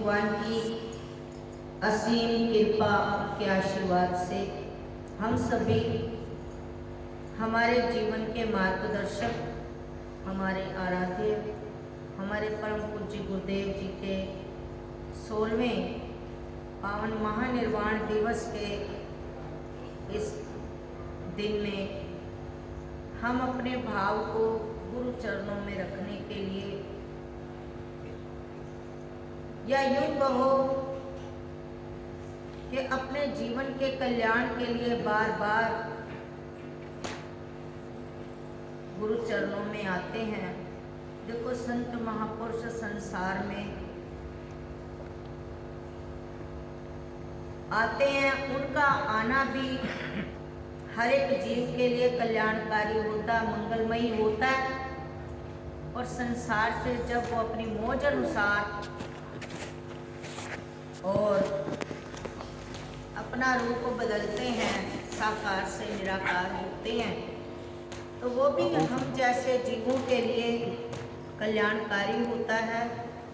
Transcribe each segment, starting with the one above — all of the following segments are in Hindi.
भगवान की असीम कृपा के आशीर्वाद से हम सभी हमारे जीवन के मार्गदर्शक, हमारे आराध्य, हमारे परम पूज्य गुरुदेव जी के 16वें पावन महानिर्वाण दिवस के इस दिन में हम अपने भाव को गुरु चरणों में रखने के लिए, या यूं कहो कि अपने जीवन के कल्याण के लिए बार बार गुरु चरणों में आते हैं। देखो, संत महापुरुष संसार में आते हैं, उनका आना भी हर एक जीव के लिए कल्याणकारी होता, मंगलमयी होता है। और संसार से जब वो अपनी मौज अनुसार और अपना रूप बदलते हैं, साकार से निराकार होते हैं, तो वो भी हम जैसे जीवों के लिए कल्याणकारी होता है।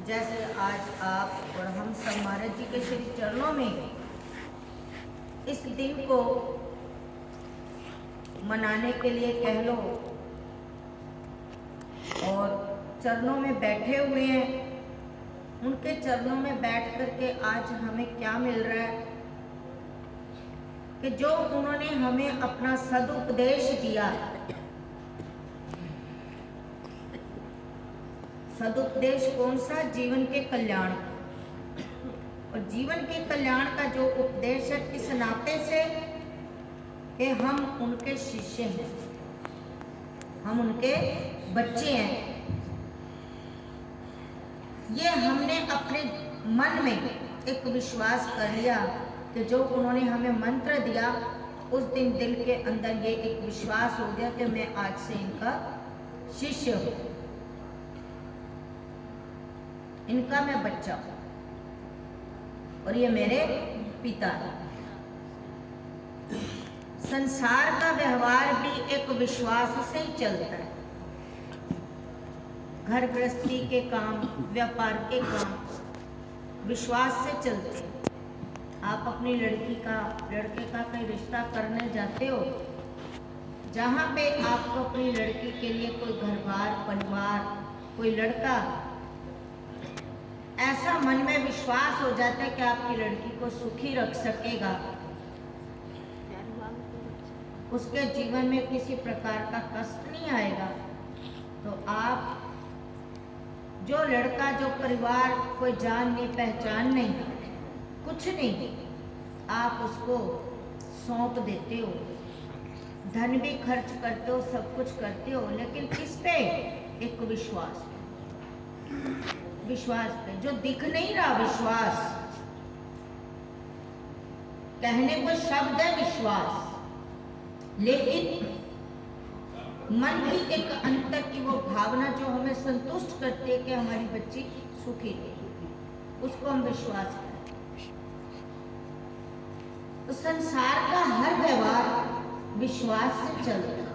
जैसे आज आप और हम सब महाराज जी के श्री चरणों में इस दिन को मनाने के लिए कह लो और चरणों में बैठे हुए हैं, उनके चरणों में बैठ करके आज हमें क्या मिल रहा है कि जो उन्होंने हमें अपना सदुपदेश दिया। सदुपदेश कौन सा? जीवन के कल्याण। और जीवन के कल्याण का जो उपदेश है, इस नाते से कि हम उनके शिष्य हैं, हम उनके बच्चे हैं। ये हमने अपने मन में एक विश्वास कर लिया कि जो उन्होंने हमें मंत्र दिया, उस दिन दिल के अंदर ये एक विश्वास हो गया कि मैं आज से इनका शिष्य हूँ, इनका मैं बच्चा हूँ और ये मेरे पिता हैं। संसार का व्यवहार भी एक विश्वास से ही चलता है। घर गृहस्थी के काम, व्यापार के काम विश्वास से चलते हैं। आप अपनी लड़के का कोई रिश्ता करने जाते हो, जहाँ पे आपको अपनी लड़की के लिए कोई घर-बार, परिवार, कोई लड़का, ऐसा मन में विश्वास हो जाता है कि आपकी लड़की को सुखी रख सकेगा, उसके जीवन में किसी प्रकार का कष्ट नहीं आएगा, तो आप जो लड़का, जो परिवार, कोई जान नहीं, पहचान नहीं, कुछ नहीं, आप उसको सौंप देते हो, धन भी खर्च करते हो, सब कुछ करते हो, लेकिन किस पे? एक विश्वास पे जो दिख नहीं रहा। विश्वास कहने को शब्द है विश्वास, लेकिन मन की एक अंतर की वो भावना जो हमें संतुष्ट करती है कि हमारी बच्ची सुखी है, उसको हम विश्वास करते हैं। तो संसार का हर व्यवहार विश्वास से चलता है,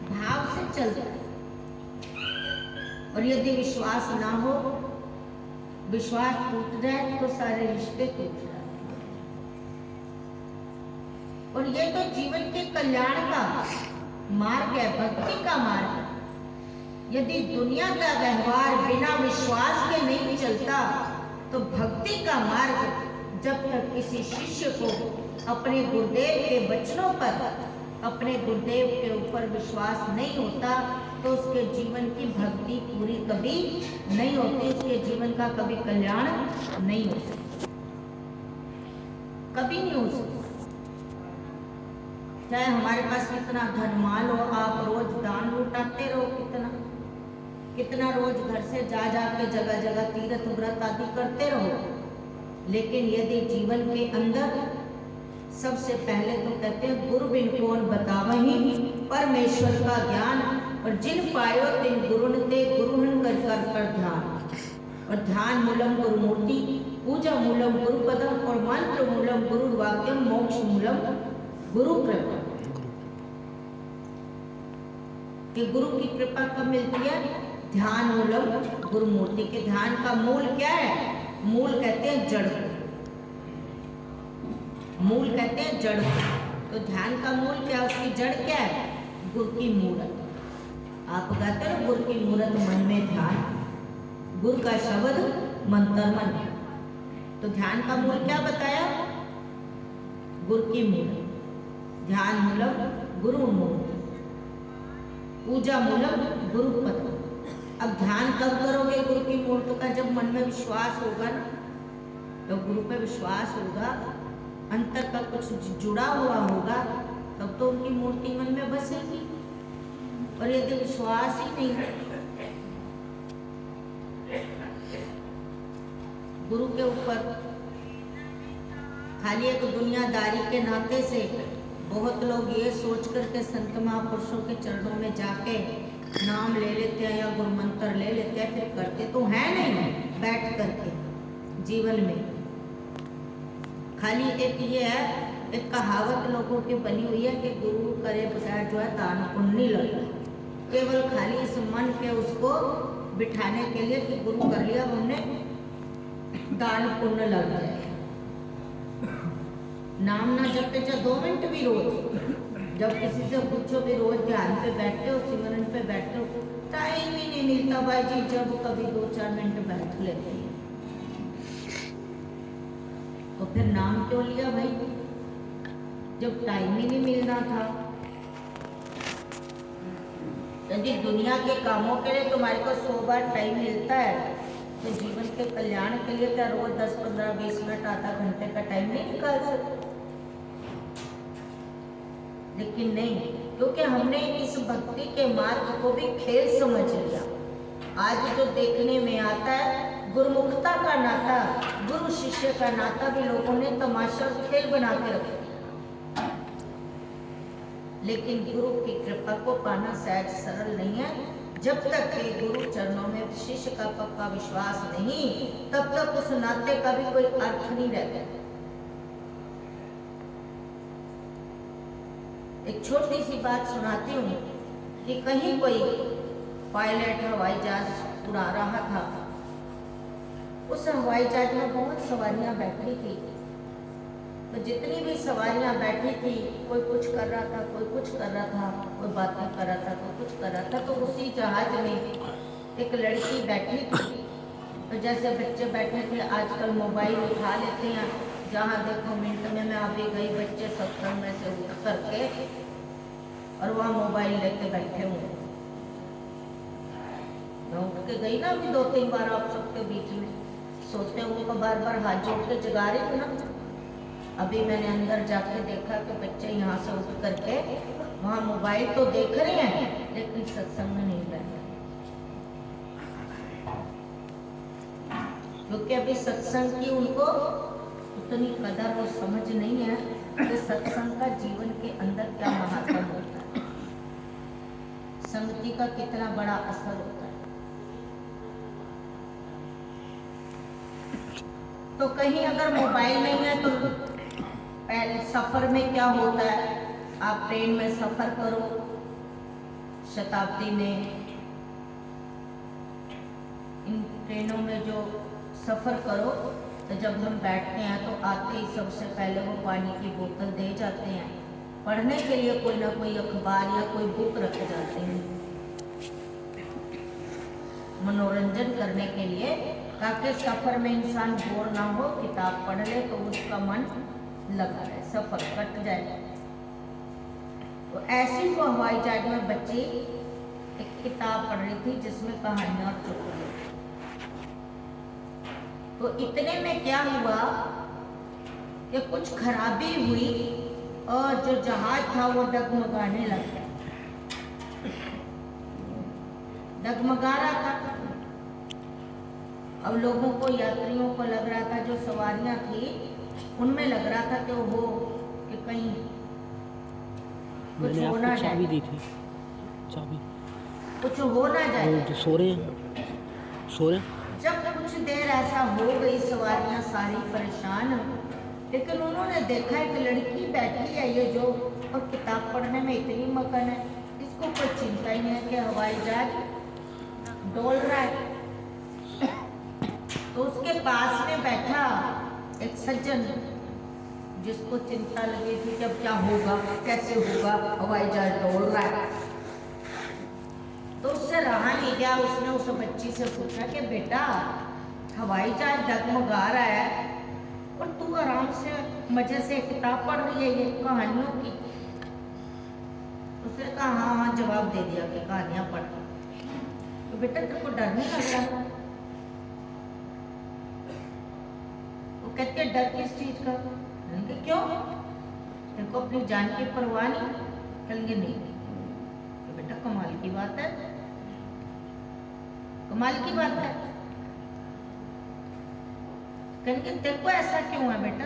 भाव से चलता है। और यदि विश्वास ना हो, विश्वास टूट जाए तो सारे रिश्ते टूट जाए। और ये तो जीवन के कल्याण का मार्ग है, भक्ति का मार्ग है। यदि दुनिया का व्यवहार बिना विश्वास के नहीं चलता, तो भक्ति का मार्ग जब तक किसी शिष्य को अपने गुरुदेव के वचनों पर, अपने गुरुदेव के ऊपर विश्वास नहीं होता, तो उसके जीवन की भक्ति पूरी कभी नहीं होती, उसके जीवन का कभी कल्याण नहीं हो सकता, कभी नहीं हो सकता। चाहे हमारे पास कितना धन माल हो, आप रोज दान लुटाते रहो, कितना रोज घर से जा के जगह जगह तीर्थ व्रत आदि करते रहो, लेकिन यदि जीवन के अंदर सबसे पहले तो कहते हैं गुरु बिन कौन बतावहीं परमेश्वर का ज्ञान, और जिन पायो तिन गुरुन ते गुरुहन कर ध्यान। और ध्यान मूलम गुरु मूर्ति, पूजा मूलम गुरु पदम, और मंत्र मूलम गुरु वाक्यम, मोक्ष मूलम गुरु कृपा। कि गुरु की कृपा कब मिलती है? ध्यान मूलम गुरु मूर्ति के ध्यान का मूल क्या है? मूल कहते हैं जड़ को, मूल कहते हैं जड़ को। तो ध्यान का मूल क्या, उसकी जड़ क्या है? गुरु की मूरत। आप कहते हो गुरु की मूरत मन में ध्यान, गुरु का शब्द मंत्र मन। तो ध्यान का मूल क्या बताया? गुरु की मूरत। ध्यान मूलम गुरु मूर्ति, पूजा मूलम गुरु पद। अब ध्यान कब करोगे गुरु की मूर्ति का? जब मन में विश्वास होगा ना, तो गुरु पे विश्वास होगा, अंतर का कुछ जुड़ा हुआ होगा, तब तो उनकी मूर्ति मन में बसेगी। और यदि विश्वास ही नहीं है गुरु के ऊपर, खाली एक दुनियादारी के नाते से बहुत लोग ये सोच करके संत महापुरुषों के चरणों में जाके नाम ले लेते हैं या गुरु मंत्र ले लेते हैं, फिर करते तो है नहीं बैठ करके जीवन में। खाली एक ये है, एक कहावत लोगों की बनी हुई है कि गुरु करे बगैर जो है दान पुण्य नहीं लगता। केवल खाली इस मन के उसको बिठाने के लिए कि गुरु कर लिया हमने, दान पुण्य लग जाए। नाम ना जपते चाहे 2 मिनट भी रोज, जब किसी से पूछो भी रोज ध्यान पे बैठते हो, सिमरन पे बैठते हो, टाइम ही नहीं मिलता भाई जी। जब कभी 2-4 मिनट बैठ लेते हैं, तो फिर नाम क्यों लिया भाई, जब टाइम ही नहीं मिलना था। यदि दुनिया के कामों के लिए तुम्हारे को 100 बार टाइम मिलता है, तो जीवन के कल्याण के लिए क्या रोज 10, 15, 20 मिनट, आधा घंटे का टाइम नहीं निकाल सकते? लेकिन नहीं, क्योंकि हमने इस भक्ति के मार्ग को भी खेल समझ लिया। आज जो देखने में आता है गुरुमुखता का नाता, गुरु शिष्य का नाता भी लोगों ने तमाशा और खेल बना के रखा। लेकिन गुरु की कृपा को पाना सहज सरल नहीं है। जब तक के गुरु चरणों में शिष्य का पक्का विश्वास नहीं, तब तक उस नाते का भी कोई अर्थ नहीं रहता। एक छोटी सी बात सुनाती हूँ कि कहीं कोई पायलट हवाई जहाज उड़ा रहा था। उस हवाई जहाज में बहुत सवारियां बैठी थी, तो जितनी भी सवारियां बैठी थी, कोई कुछ कर रहा था, कोई कुछ कर रहा था, कोई बातें कर रहा था, कोई कुछ कर रहा था। तो उसी जहाज में एक लड़की बैठी थी। तो जैसे बच्चे बैठे थे, आजकल मोबाइल उठा लेते हैं, जहाँ देखो मिनट में मैं अभी गई, बच्चे सत्संग में से उठ करके और वहाँ मोबाइल लेके बैठे हुए। मैं उठ के गई ना अभी 2-3 बार आप सबके बीच में, सोते हुए को बार बार हाथ जोड़ के जगा रही हूँ ना। अभी मैंने अंदर जाके देखा कि बच्चे यहाँ से उठ करके वहाँ मोबाइल तो देख रहे हैं, लेकिन सत्संग में नहीं बैठे, क्योंकि अभी सत्संग की उनको उतनी कदर और समझ नहीं है कि सत्संग का जीवन के अंदर क्या महत्व होता है, संगति का कितना बड़ा असर होता है। तो कहीं अगर मोबाइल नहीं है तो पहले सफर में क्या होता है, आप ट्रेन में सफर करो, शताब्दी में इन ट्रेनों में जो सफर करो, तो जब हम बैठते हैं तो आते ही सबसे पहले वो पानी की बोतल दे जाते हैं, पढ़ने के लिए कोई ना कोई अखबार या कोई बुक रख जाते हैं, मनोरंजन करने के लिए, ताकि सफर में इंसान बोर ना हो, किताब पढ़ ले तो उसका मन लगा रहे, सफर कट जाए। तो ऐसी को हवाई जहाज में बच्ची एक किताब पढ़ रही थी जिसमें कहानियां और चुटकुले। तो इतने में क्या हुआ कि कुछ खराबी हुई और जो जहाज था वो डगमगाने लग गया, डगमगा रहा था। अब लोगों को, यात्रियों को लग रहा था, जो सवारियां थी उनमें लग रहा था कि वो कि कहीं कुछ हो ना जाए, चाबी दी थी, चाबी कुछ हो ना जाए, सो रहे। जब कुछ देर ऐसा हो गई, सवारियां सारी परेशान, लेकिन उन्होंने देखा एक लड़की बैठी है ये जो, और किताब पढ़ने में इतनी मगन है, इसको कोई चिंता ही नहीं है कि हवाई जहाज डोल रहा है। तो उसके पास में बैठा एक सज्जन, जिसको चिंता लगी थी कि अब क्या होगा, कैसे होगा, हवाई जहाज डोल रहा है। तो उससे रहा नहीं गया, उसने उस बच्ची से पूछा कि बेटा, हवाई जहाज डगमगा रहा है और तू आराम से मजे से किताब पढ़ रही है ये कहानियों की। उसने कहा हाँ हाँ, जवाब दे दिया कि कहानियां पढ़। तो बेटा तेरे को डर नहीं लग रहा? वो कहती है डर किस चीज का? कहेंगे क्यों, तेरे को अपनी जान की परवाह नहीं? कहेंगे नहीं। तो बेटा कमाल की बात है, कमाल की बात है। कहेंगे तेरे को ऐसा क्यों है बेटा?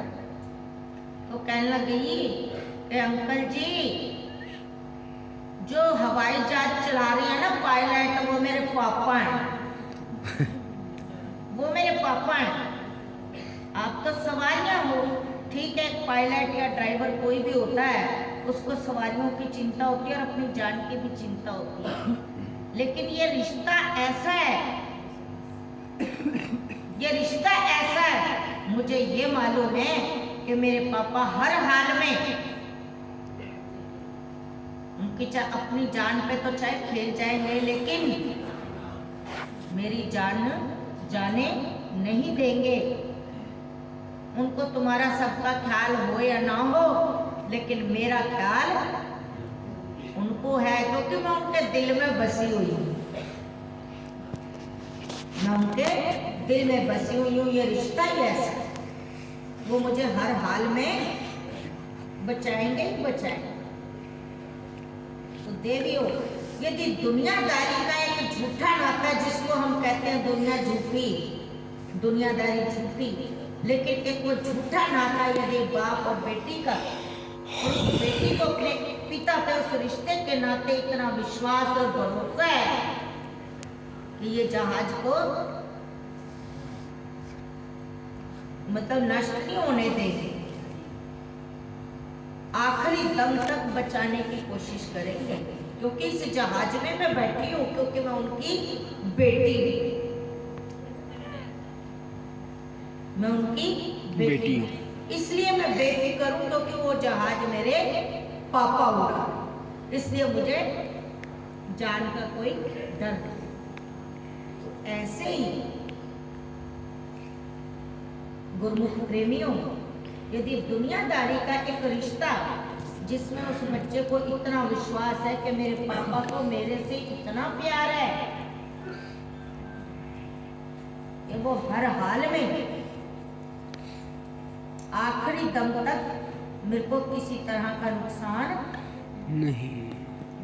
तो कहने लगी कि अंकल जी, जो हवाई जहाज चला रही है ना पायलट, वो मेरे पापा हैं। वो मेरे पापा हैं। आप तो सवारियां हो, ठीक है, एक पायलट या ड्राइवर कोई भी होता है, उसको सवारियों की चिंता होती है और अपनी जान की भी चिंता होती है। लेकिन ये रिश्ता ऐसा है, ये रिश्ता ऐसा है, मुझे ये मालूम है कि मेरे पापा हर हाल में, उनकी अपनी जान पे तो चाहे खेल जाएंगे, लेकिन मेरी जान जाने नहीं देंगे। उनको तुम्हारा सबका ख्याल हो या ना हो, लेकिन मेरा ख्याल उनको है, क्योंकि मैं उनके दिल में बसी हुई हूँ। मैं उनके दिल में बसी हुई हूँ। ये रिश्ता ही ऐसा है, वो मुझे हर हाल में बचाएंगे ही बचाएंगे। तो देवियों, यदि दुनियादारी का एक झूठा नाता है, जिसको हम कहते हैं दुनिया झूठी, दुनियादारी झूठी, लेकिन एक वो झूठा नाता यदि बाप और बेटी का, और उस बेटी को अपने पिता पे उस रिश्ते के नाते इतना विश्वास और भरोसा है कि ये जहाज को मतलब नष्ट नहीं होने देंगे, आखिरी दम तक बचाने की कोशिश करेंगे। क्योंकि इस जहाज में मैं बैठी हूँ, क्योंकि मैं उनकी बेटी हूँ, मैं उनकी बेटी हूँ, इसलिए मैं बेफिक्र हूँ, क्योंकि वो जहाज मेरे पापा होगा, इसलिए मुझे जान का कोई डर नहीं। ऐसे ही गुरमुख प्रेमियों, यदि दुनियादारी का एक रिश्ता, जिसमें उस बच्चे को इतना विश्वास है कि मेरे पापा को मेरे से इतना प्यार है कि वो हर हाल में आखिरी दम तक मेरे को किसी तरह का नुकसान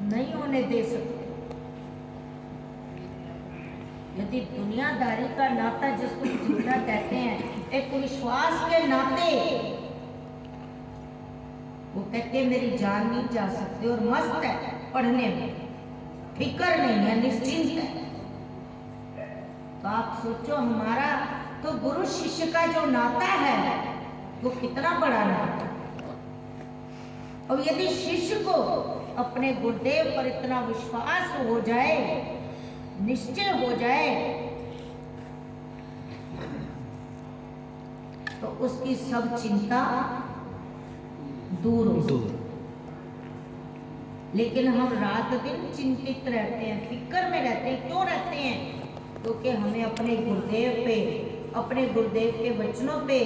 नहीं होने दे सकते। यदि दुनियादारी का नाता, जिसको झूठा कहते हैं, एक विश्वास के नाते, वो कहते हैं मेरी जान नहीं जा सकती और मस्त है पढ़ने में, फिक्र नहीं है, निश्चिंत है। तो आप सोचो, हमारा तो गुरु शिष्य का जो नाता है वो कितना बड़ा नाता। और यदि शिष्य को अपने गुरुदेव पर इतना विश्वास हो जाए, निश्चय हो जाए, तो उसकी सब चिंता दूर हो। लेकिन हम रात दिन चिंतित रहते हैं, फिक्र में रहते हैं। क्यों रहते हैं? क्योंकि हमें अपने गुरुदेव पे, अपने गुरुदेव के वचनों पे,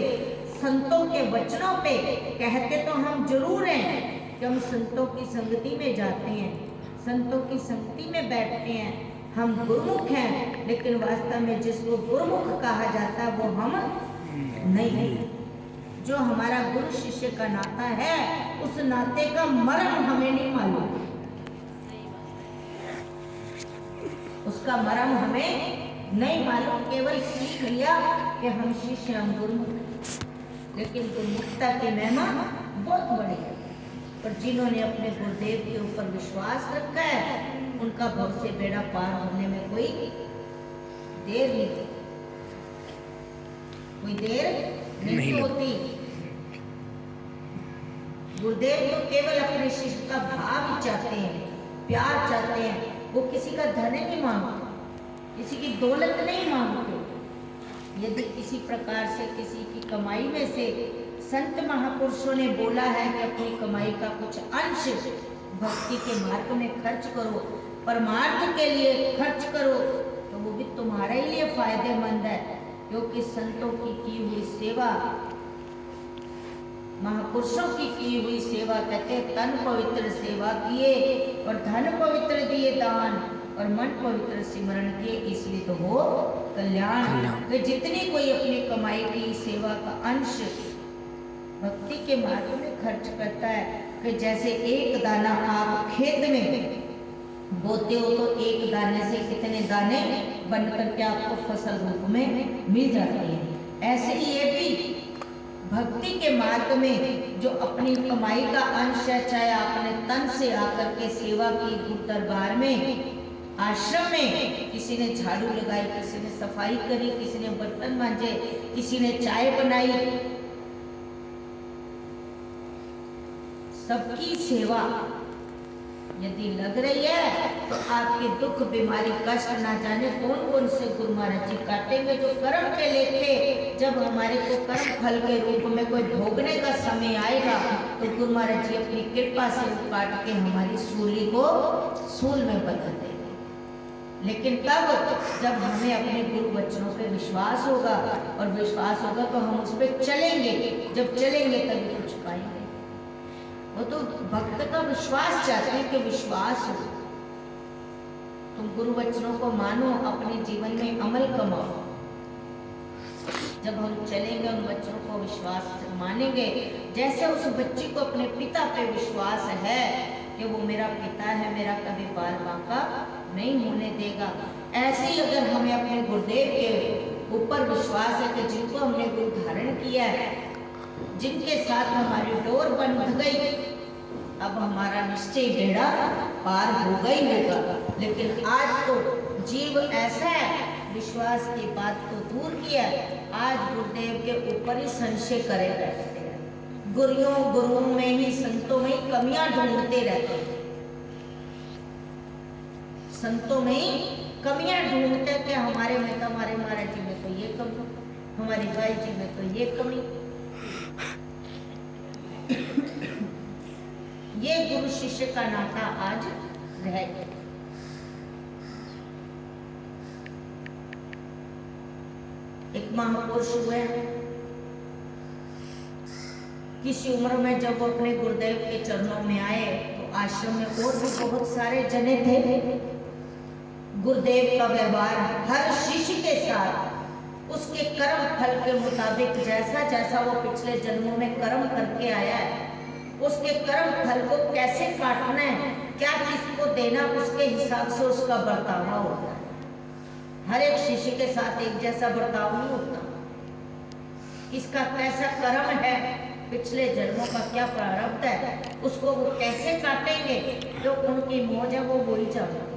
संतों के वचनों पे, कहते तो हम जरूर हैं कि हम संतों की संगति में जाते हैं, संतों की संगति में बैठते हैं, हम गुरुमुख हैं, लेकिन वास्तव में जिसको गुरुमुख कहा जाता है वो हम नहीं। जो हमारा गुरु शिष्य का नाता है, उस नाते का मर्म हमें नहीं मालूम, उसका मर्म हमें नहीं मालूम। केवल सीख लिया कि हम शिष्य, हम गुरुमुख, लेकिन गुरुमुखता की महिमा बहुत बड़ी है। पर जिन्होंने अपने गुरुदेव के ऊपर विश्वास रखा है, उनका भव से बेड़ा पार होने में कोई देर नहीं, कोई देर नहीं होती। गुरुदेव तो केवल अपने शिष्य का भाव ही चाहते हैं, प्यार चाहते हैं, वो किसी का धन नहीं मांगते। किसी की दौलत नहीं मांगते। यदि किसी प्रकार से किसी की कमाई में से संत महापुरुषों ने बोला है कि अपनी कमाई का कुछ अंश भक्ति के मार्ग में खर्च करो, परमार्थ के लिए खर्च करो, तो वो भी तुम्हारे लिए फायदेमंद है, क्योंकि संतों की हुई सेवा, महापुरुषों की हुई सेवा, कहते तन पवित्र सेवा किए और धन पवित्र दिए दान और मन पवित्र सिमरण किए, इसलिए तो हो कल्याण। तो जितनी कोई अपनी कमाई की सेवा का अंश भक्ति के मार्ग में खर्च करता है, कि जैसे एक दाना आप खेत में बोते हो तो एक दाने से कितने दाने बन करके आपको फसल रूप में मिल जाती है, ऐसे ही ये भी भक्ति के मार्ग में जो अपनी कमाई का अंश है, चाहे आपने तन से आकर के सेवा की गुरु दरबार में, आश्रम में, किसी ने झाड़ू लगाई, किसी ने सफाई करी, किसी ने बर्तन मांजे, किसी ने चाय बनाई, सबकी सेवा यदि लग रही है तो आपके दुख बीमारी कष्ट ना जाने कौन कौन से गुरु महाराज जी काटेंगे। जो कर्म के लेखे जब हमारे को कर्म फल के रूप में कोई भोगने का समय आएगा तो गुरु महाराज जी अपनी कृपा से काट के हमारी सूली को सूल में बदल देंगे। लेकिन तब जब हमें अपने गुरु वचनों पे विश्वास होगा, और विश्वास होगा तो हम उस पर चलेंगे, जब चलेंगे तभी कुछ पाएंगे। वो तो भक्त का विश्वास चाहते हैं कि विश्वास हो, तुम गुरु वचनों को मानो, अपने जीवन में अमल कमाओ। जब हम चलेंगे उन बच्चों को विश्वास से मानेंगे, जैसे उस बच्ची को अपने पिता पे विश्वास है कि वो मेरा पिता है, मेरा कभी बाल बांका नहीं होने देगा, ऐसे ही अगर हमें अपने गुरुदेव के ऊपर विश्वास है कि जिनको हमने गुरु धारण किया है, जिनके साथ हमारी डोर बंध गई, अब हमारा निश्चय बेड़ा पार होगा ही होगा। लेकिन आज तो जीव ऐसा है, विश्वास की बात तो दूर किया, आज गुरुदेव के ऊपर ही संशय करे रहते हैं, गुरुओं में ही, संतों में ही कमियां ढूंढते रहते हैं, संतों में ही कमियां ढूंढते कि हमारे में तो, हमारे महाराज जी में तो ये कमी, हमारी भाई जी में तो ये कमी। ये गुरु शिष्य का नाता आज रह गया। एक महापुरुष हुए, किसी उम्र में जब वो अपने गुरुदेव के चरणों में आए तो आश्रम में और भी बहुत सारे जने थे। गुरुदेव का व्यवहार हर शिष्य के साथ उसके कर्म फल के मुताबिक, जैसा जैसा वो पिछले जन्मों में कर्म करके आया है, उसके कर्म फल को कैसे काटना है, क्या किसको देना, उसके हिसाब से उसका बर्ताव होता है। हर एक शिष्य के साथ एक जैसा बर्ताव नहीं होता। किसका कैसा कर्म है, पिछले जन्मों का क्या प्रारब्ध है, उसको वो कैसे काटेंगे, जो उनकी मौज है वो वही जाने।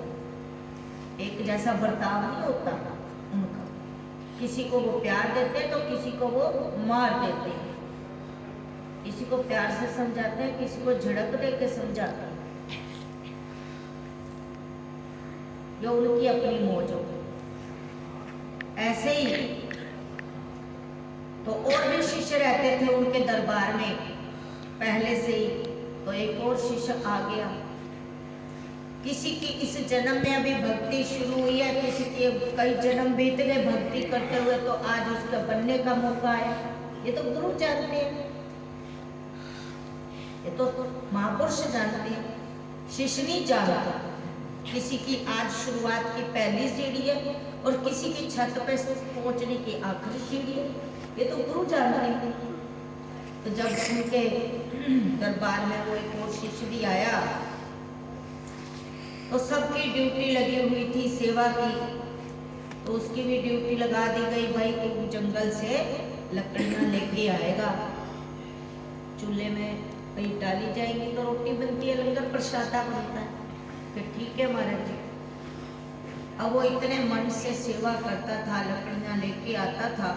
एक जैसा बर्ताव नहीं होता उनका। किसी को वो प्यार देते हैं तो किसी को वो मार देते हैं, किसी को प्यार से समझाते हैं, किसी को झड़क दे के समझाते हैं, जो उनकी अपनी मौज हो। ऐसे ही तो और भी शिष्य रहते थे उनके दरबार में पहले से ही। तो एक और शिष्य आ गया, किसी की इस जन्म में अभी भक्ति शुरू हुई है, किसी के कई जन्म बीत गए भक्ति करते हुए, तो आज उसका बनने का मौका है। ये तो गुरु जानते हैं, ये तो महापुरुष जानते हैं, शिष्य नहीं जानता। किसी की आज शुरुआत की पहली सीढ़ी है और किसी की छत पे पहुंचने की आखिरी सीढ़ी है, ये तो गुरु जानते हैं। तो जब उनके दरबार में वो एक और शिष्य भी आया तो सबकी ड्यूटी लगी हुई थी सेवा की, तो उसकी भी ड्यूटी लगा दी गई, भाई तू जंगल से लकड़ियां लेके आएगा, चूल्हे में कहीं डाली जाएगी तो रोटी बनती है, लंगर प्रसादा बनता है। फिर ठीक है महाराज जी। अब वो इतने मन से सेवा करता था, लकड़ियां लेके आता था।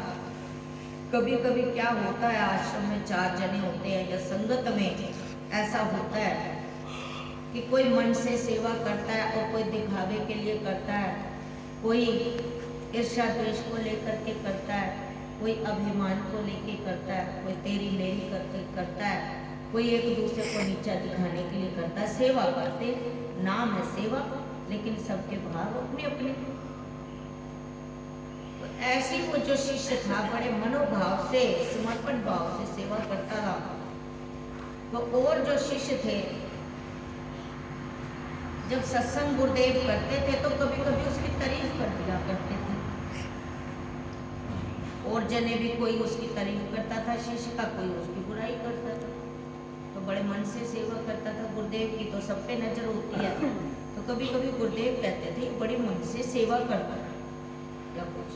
कभी कभी क्या होता है, आश्रम में 4 जने होते हैं या संगत में ऐसा होता है कि कोई मन से सेवा करता है और कोई दिखावे के लिए करता है। कोई ईर्ष्या द्वेष को लेकर के करता है, कोई अभिमान को लेके करता है, कोई तेरी मेरी करके करता है, कोई एक दूसरे को नीचा दिखाने के लिए करता है। सेवा करते, नाम है सेवा, लेकिन सबके भाव अपने अपने। तो ऐसी वो जो शिष्य था बड़े मनोभाव से, समर्पण भाव से सेवा करता रहा। तो और जो शिष्य थे, जब सत्संग गुरुदेव करते थे तो कभी कभी उसकी तारीफ कर दिया करते थे, और जने भी कोई उसकी तारीफ करता था शिष्य का, कोई उसकी बुराई करता था। तो बड़े मन से सेवा करता था। गुरुदेव की तो सब पे नजर होती है, तो कभी कभी गुरुदेव कहते थे बड़े मन से सेवा करता है या कुछ।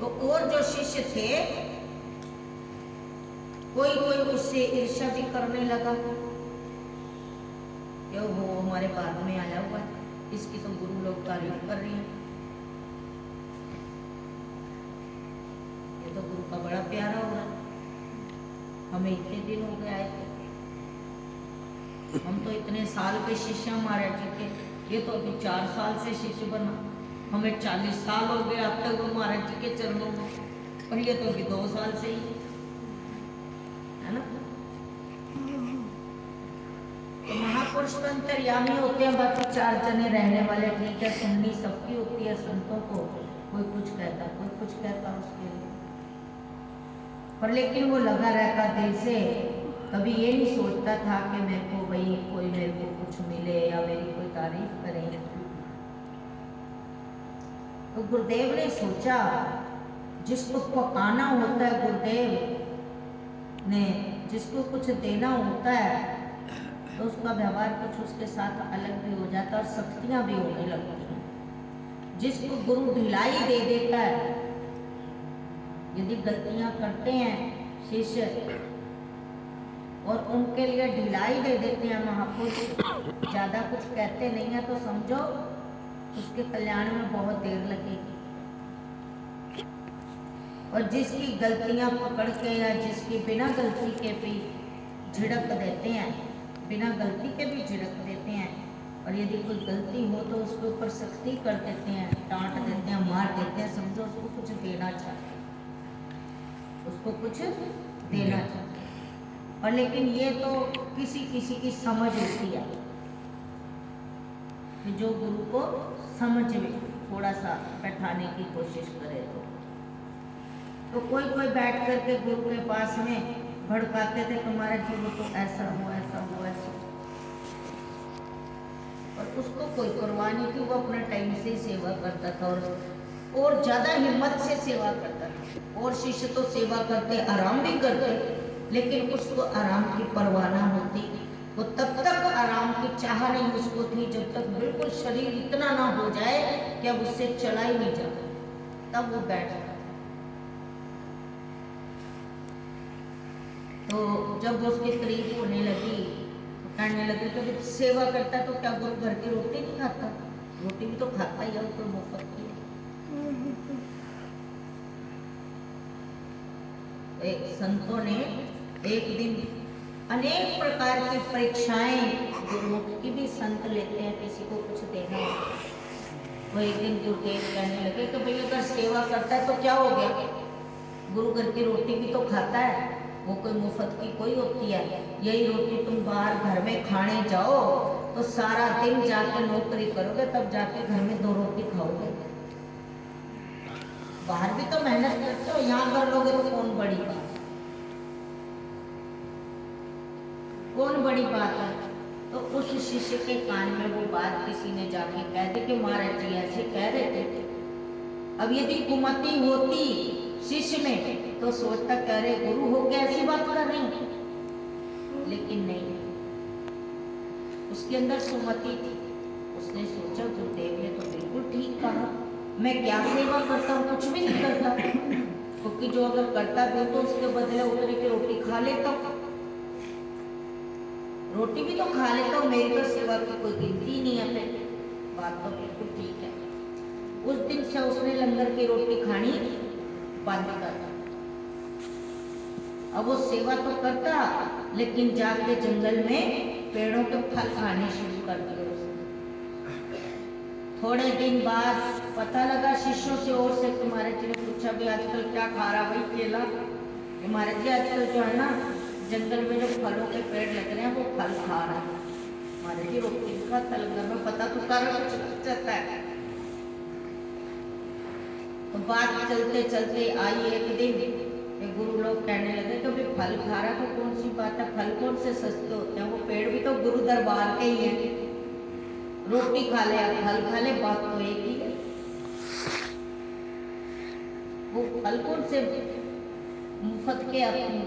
तो और जो शिष्य थे, कोई कोई उससे ईर्ष्या भी करने लगा, क्या वो हमारे बाद में आया हुआ, इसकी तो गुरु लोग तारीफ कर रही हैं, ये तो गुरु का बड़ा प्यारा हो रहा है, हमें इतने दिन हो गए आए थे, हम तो इतने साल के शिष्य महाराज जी के, ये तो अभी 4 साल से शिष्य बना, हमें 40 साल हो गए अब तक वो महाराज जी के चरणों में, और ये तो अभी 2 साल से ही है ना। तो महापुरुष तो अंतर्यामी होते हैं, बाकी 4 जने रहने वाले ठीक है, सुननी सबकी होती है संतों को, कोई कुछ कहता कोई कुछ कहता उसके लिए, पर लेकिन वो लगा रहता दिल से, कभी ये नहीं सोचता था कि मेरे को भाई कोई मेरे को कुछ मिले या मेरी कोई तारीफ करे। तो गुरुदेव ने सोचा जिसको पकाना होता है, गुरुदेव ने जिसको कुछ देना होता है तो उसका व्यवहार कुछ उसके साथ अलग भी हो जाता है और सख्तियां भी होने लगती हैं। जिसको गुरु ढिलाई दे देता है, यदि गलतियां करते हैं शिष्य और उनके लिए ढिलाई दे देते हैं महापुरुष, ज़्यादा कुछ कहते नहीं है, तो समझो उसके कल्याण में बहुत देर लगेगी। और जिसकी गलतियां पकड़ के या जिसकी बिना गलती के भी झिड़क देते हैं, बिना गलती के भी झिड़क देते हैं, और यदि कोई गलती हो तो उसके ऊपर सख्ती कर देते हैं, डांट देते हैं, मार देते हैं, समझो उसको कुछ देना चाहते हैं, उसको कुछ देना चाहते हैं। और लेकिन ये तो किसी किसी की समझ होती है कि जो गुरु को समझ में थोड़ा सा बैठाने की कोशिश करे तो कोई कोई बैठ करके गुरु के पास में भड़काते थे, तुम्हारा जीवन तो ऐसा हुआ ऐसा हुआ ऐसा, और उसको कोई परवाह नहीं थी, वो अपना टाइम से सेवा करता था और ज्यादा हिम्मत से सेवा करता था। और शिष्य तो सेवा करते, आराम भी करते, लेकिन उसको आराम की परवाह ना होती, वो तब तक आराम की चाह नहीं उसको थी जब तक बिल्कुल शरीर इतना ना हो जाए कि अब उससे चला ही नहीं जाता, तब वो बैठता। तो जब उसकी तारीफ होने लगी तो कहने लगे तो जब सेवा करता तो क्या गुरु घर की रोटी नहीं खाता? रोटी भी तो खाता ही है, तो मुफ्त की। एक संतों ने एक दिन अनेक प्रकार की परीक्षाएं गुरुमुख की भी संत लेते हैं, किसी को कुछ देना हो। वो एक दिन गुरुदेव कहने लगे कि भाई अगर सेवा करता है तो क्या हो गया, गुरु घर की रोटी भी तो खाता है, वो कोई मुफ्त की कोई होती है? यही रोटी तुम बाहर घर में खाने जाओ तो सारा दिन जाके नौकरी करोगे, तब जाके घर में 2 रोटी खाओगे। बाहर भी तो मेहनत करते हो, यहाँ कर लोगे तो कौन बड़ी बात, कौन बड़ी बात है? तो उस शिष्य के कान में वो बात किसी ने जाके कह दी कि महाराज जी ऐसे कह रहे थे। अब यदि कुमति होती शिष्य में तो सोचता कह रहे गुरु हो क्या ऐसी बात कर रहे हैं, लेकिन नहीं, उसके अंदर सुमति थी। उसने सोचा गुरुदेव ने तो बिल्कुल ठीक कहा, मैं क्या सेवा करता हूँ, कुछ भी नहीं करता, क्योंकि जो अगर करता भी तो उसके बदले उतने की रोटी खा लेता हूँ, रोटी भी तो खा लेता हूँ, मेरी तो सेवा की कोई गिनती नहीं है। फिर बात तो बिल्कुल ठीक है। उस दिन से उसने लंगर की रोटी खानी बंद कर दी। अब वो सेवा तो करता, लेकिन जाके जंगल में पेड़ों के फल खाने शुरू कर दिए उसने। थोड़े दिन बाद पता लगा शिष्यों से और से कि महाराज जी ने पूछा भी आजकल क्या खा रहा भाई केला। महाराज जी आजकल जो है ना जंगल में जो फलों के पेड़ लग रहे हैं वो फल खा रहा है। महाराज जी रोटी का तलंगर में पता तो सारा कुछ लग जाता है। तो बात चलते चलते आई एक दिन गुरु लोग कहने लगे कि भाई फल खा रहा तो कौन सी बात है, फल कौन से सस्ते होते हैं, वो पेड़ भी तो गुरु दरबार के ही है। रोटी खा ले या फल खा ले, बात तो एक ही है। वो फल कौन से मुफ्त के अपने।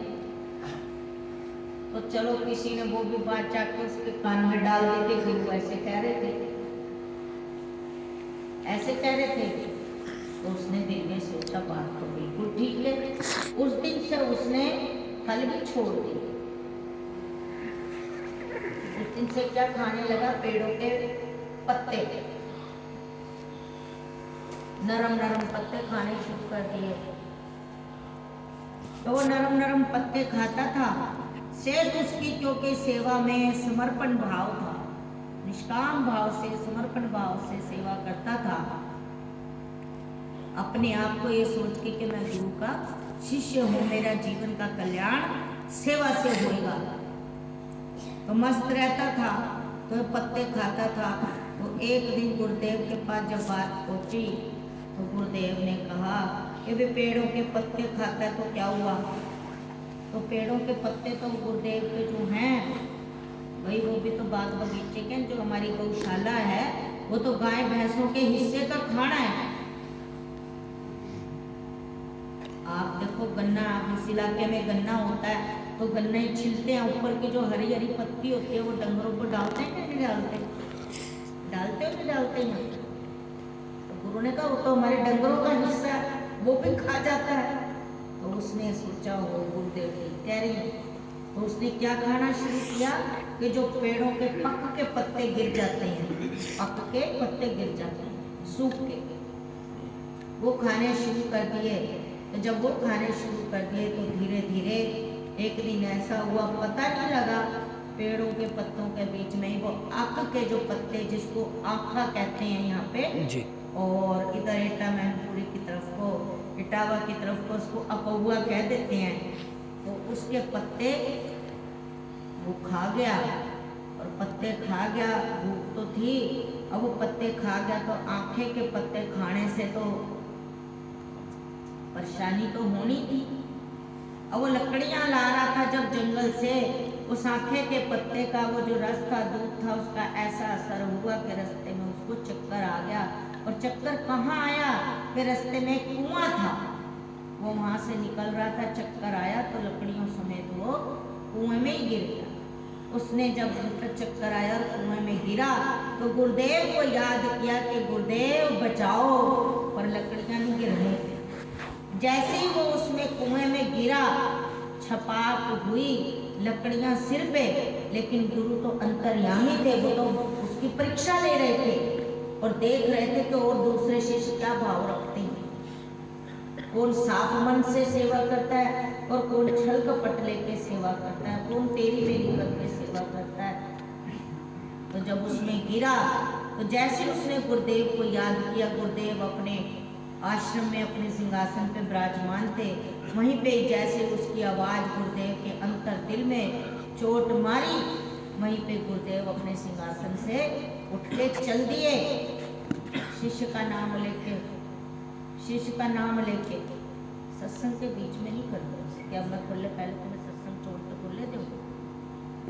तो चलो किसी ने वो भी बात जाके उसके कान में डाल दी थी। गुरु ऐसे कह रहे थे, ऐसे कह रहे थे। तो उसने दिल में सोचा बात तो बिल्कुल ठीक है। उस दिन से उसने फल भी छोड़ दी। उस दिन से क्या खाने लगा, पेड़ों के पत्ते, नरम नरम पत्ते खाने शुरू कर दिए। तो वो नरम नरम पत्ते खाता था। सेठ उसकी क्योंकि सेवा में समर्पण भाव था, निष्काम भाव से समर्पण भाव से सेवा करता था, अपने आप को ये सोच के कि मैं गुरु का शिष्य हूँ, मेरा जीवन का कल्याण सेवा से होगा। तो मस्त रहता था, तो पत्ते खाता था। तो एक दिन गुरुदेव के पास जब बात पहुंची तो गुरुदेव ने कहा कि वे पेड़ों के पत्ते खाता है तो क्या हुआ। तो पेड़ों के पत्ते तो गुरुदेव के जो हैं भाई वो भी तो बाग बगीचे के, जो हमारी गौशाला है वो तो गाय भैंसों के हिस्से का खाना है। आप देखो गन्ना, इस इलाके में गन्ना होता है तो गन्ने छिलते हैं, ऊपर की जो हरी हरी पत्ती होती है वो डंगरों को डालते हैं कि नहीं डालते, डालते हो नहीं डालते हैं। तो गुरु ने कहा वो तो हमारे डंगरों का हिस्सा है, वो भी खा जाता है। तो उसने सोचा वो गुरुदेव कह रही है। तो उसने क्या खाना शुरू किया कि जो पेड़ों के पक के पत्ते गिर जाते हैं, पक के पत्ते गिर जाते हैं सूख के, वो खाने शुरू कर दिए। तो जब वो खाने शुरू कर दिए तो धीरे धीरे एक दिन ऐसा हुआ, पता नहीं लगा, पेड़ों के पत्तों के बीच में वो आक के जो पत्ते, जिसको आखा कहते हैं यहाँ पे जी, और इधर एटा मैनपुरी की तरफ को, इटावा की तरफ को उसको अकौआ कह देते हैं। तो उसके पत्ते वो खा गया, और पत्ते खा गया, भूख तो थी, अब वो पत्ते खा गया। तो आँखें के पत्ते खाने से तो परेशानी तो होनी थी। अब वो लकड़ियां ला रहा था जब जंगल से, उस आँखे के पत्ते का वो जो रस था, दूध था, उसका ऐसा असर हुआ कि रास्ते में उसको चक्कर आ गया। और चक्कर कहाँ आया कि रास्ते में एक कुआं था, वो वहां से निकल रहा था, चक्कर आया तो लकड़ियों समेत वो कुएं में ही गिर गया। उसने जब चक्कर आया और कुएं में गिरा तो गुरुदेव को याद किया कि गुरुदेव बचाओ, पर लकड़ियां नहीं गिर रही। जैसे ही वो उसमें कुएं में गिरा, छपाक हुई, लकड़ियां सिर पे, लेकिन गुरु तो अंतर्यामी थे, वो तो उसकी परीक्षा ले रहे थे और देख रहे थे कि और दूसरे शिष्य क्या भाव रखते हैं, कौन साफ मन से सेवा करता है और कौन छल कपट लेके सेवा करता है, कौन तेरी मेरी करके सेवा करता है। तो जब उसमें गिरा तो जैसे उसने गुरुदेव को याद किया, गुरुदेव अपने आश्रम में अपने सिंहासन पे विराजमान थे, वहीं पे जैसे उसकी आवाज़ गुरुदेव के अंतर दिल में चोट मारी, वहीं पे गुरुदेव अपने सिंहासन से उठ के चल दिए। शिष्य का नाम लेके, शिष्य का नाम लेके, सत्संग के बीच में नहीं करते। क्या मैं खुले पहले तुम्हें सत्संग छोड़ के खुले दूँ?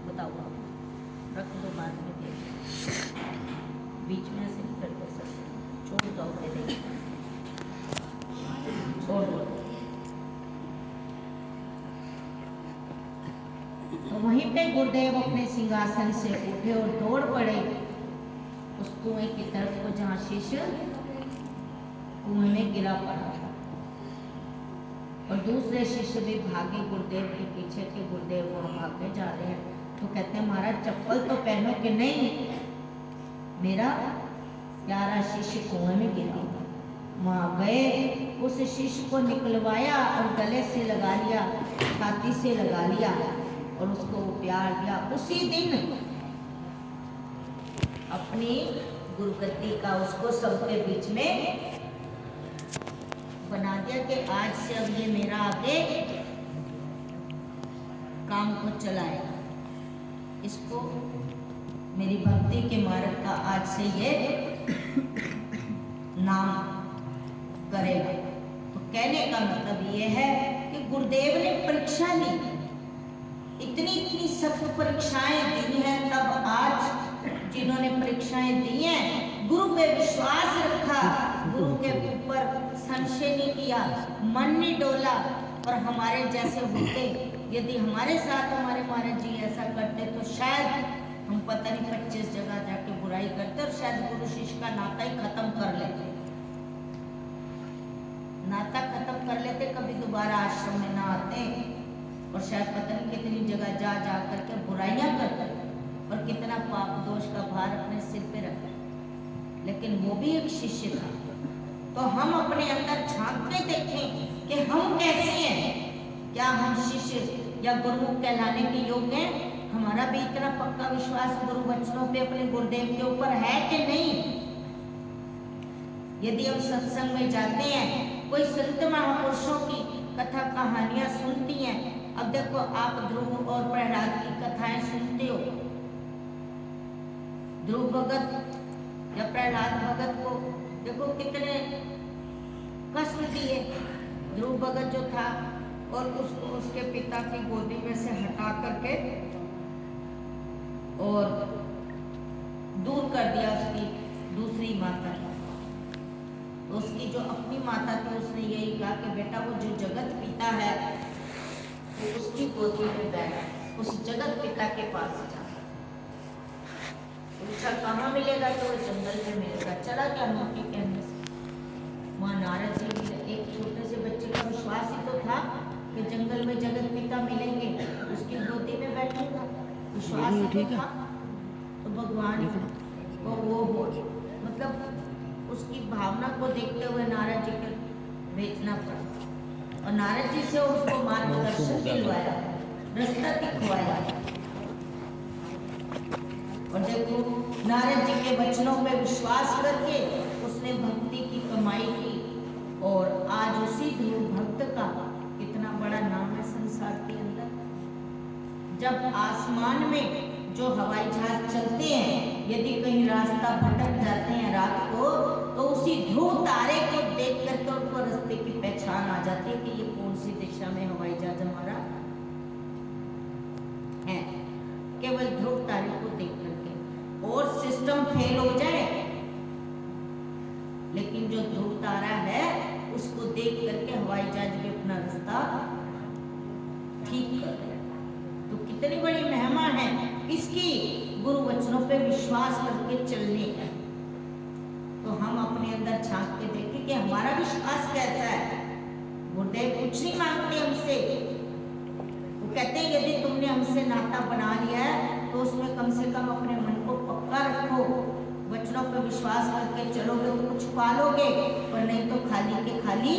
बताओ आप, रख दो बाद में दे, बीच में ऐसे नहीं करते सत्संग, छोड़ दो के दे, छोड़ दो। तो वहीं पे गुरुदेव अपने सिंहासन से उठे और दौड़ पड़े उस कुएं की तरफ को जहाँ शिष्य कुएं में गिरा पड़ा था। और दूसरे शिष्य भी भागे गुरुदेव के पीछे के, गुरुदेव वहाँ भागे जा रहे हैं। तो कहते हैं महाराज चप्पल तो पहनो कि नहीं, मेरा प्यारा शिष्य कुएं में गिरा। वहाँ गए, उस शिष्य को निकलवाया और गले से लगा लिया, छाती से लगा लिया और उसको प्यार दिया। उसी दिन अपनी गुरुगद्दी का उसको सबके बीच में बना दिया कि आज से अब ये मेरा आगे काम को चलाएगा, इसको मेरी भक्ति के मार्ग का आज से ये नाम करेगा। तो कहने का मतलब ये है कि गुरुदेव ने परीक्षा ली, इतनी सख्त परीक्षाएं दी हैं, तब आज जिन्होंने परीक्षाएं दी हैं, गुरु पे विश्वास रखा, गुरु के ऊपर संशय नहीं किया, मन नहीं डोला, और हमारे जैसे होते, यदि हमारे साथ हमारे महाराज जी ऐसा करते तो शायद हम पता नहीं 25 जगह जाके बुराई करते और शायद गुरु शिष्य का नाता ही खत्म कर लेते, नाता खत्म कर लेते, कभी दोबारा आश्रम में ना आते, और शायद पता नहीं कितनी जगह जा जा करके बुराइयां करते और कितना पाप दोष का भार अपने सिर पे रखते। लेकिन वो भी एक शिष्य था। तो हम अपने अंदर झांक के देखें कि हम कैसे हैं, क्या हम शिष्य या गुरुमुख कहलाने के योग्य हैं? हमारा भी इतना पक्का विश्वास गुरु वचनों पे अपने गुरुदेव के ऊपर है कि नहीं? यदि हम सत्संग में जाते हैं, कोई संत महापुरुषों की कथा कहानियां सुनती हैं, अब देखो आप ध्रुव और प्रहलाद की कथाएं सुनते हो, ध्रुव भगत या प्रहलाद भगत को देखो कितने कष्ट दिए। ध्रुव भगत जो था और उसको उसके पिता की गोदी में से हटा करके और दूर कर दिया उसकी दूसरी माता। उसकी जो अपनी माता थी उसने यही कहा कि बेटा वो जो जगत पिता है वो उसकी गोदी में बैठ, उस जगत पिता के पास जा। पूछा कहाँ मिलेगा, तो वो जंगल में मिलेगा। चला गया माँ के कहने से। वहाँ नारद जी मिले। एक छोटे से बच्चे का विश्वास ही तो था कि जंगल में जगत पिता मिलेंगे, उसकी गोदी में बैठूंगा, विश्वास ही तो था। तो भगवान को वो मतलब उसकी भावना को देखते हुए नारद जी को भेजना पड़ा और नारद जी से उसको मार्गदर्शन दिलवाया, रास्ता दिखवाया। और देखो नारद जी के वचनों पे विश्वास करके उसने भक्ति की कमाई की और आज उसी ध्रुव भक्त का कितना बड़ा नाम है संसार के अंदर। जब आसमान में जो हवाई जहाज चलते हैं, यदि कहीं रास्ता भटक जाते हैं रात को, तो उसी ध्रुव तारे को देख करके उनको रास्ते की पहचान आ जाती है कि ये कौन सी दिशा में हवाई जहाज हमारा है, केवल ध्रुव तारे को देख करके। और सिस्टम फेल हो जाए, लेकिन जो ध्रुव तारा है उसको देख करके हवाई जहाज भी अपना रास्ता ठीक कर दे। तो कितनी बड़ी महिमा है इसकी, गुरु वचनों पे विश्वास करके चलने का। तो हम अपने अंदर झांक के देखें कि हमारा विश्वास कैसा है। गुरुदेव कुछ नहीं मांगते हमसे, वो कहते हैं यदि तुमने हमसे नाता बना लिया है तो उसमें कम से कम अपने मन को पक्का रखो, वचनों पर विश्वास करके चलोगे तो कुछ पालोगे, और नहीं तो खाली के खाली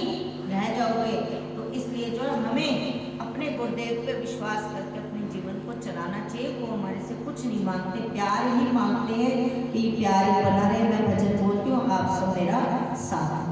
रह जाओगे। तो इसलिए जो हमें अपने गुरुदेव पे विश्वास करके अपने जीवन को चलाना चाहिए। वो हमारे से कुछ नहीं मांगते, प्यार ही मांगते हैं कि प्यार बना रहे। मैं भजन बोलती हूँ, आप सब मेरा साथ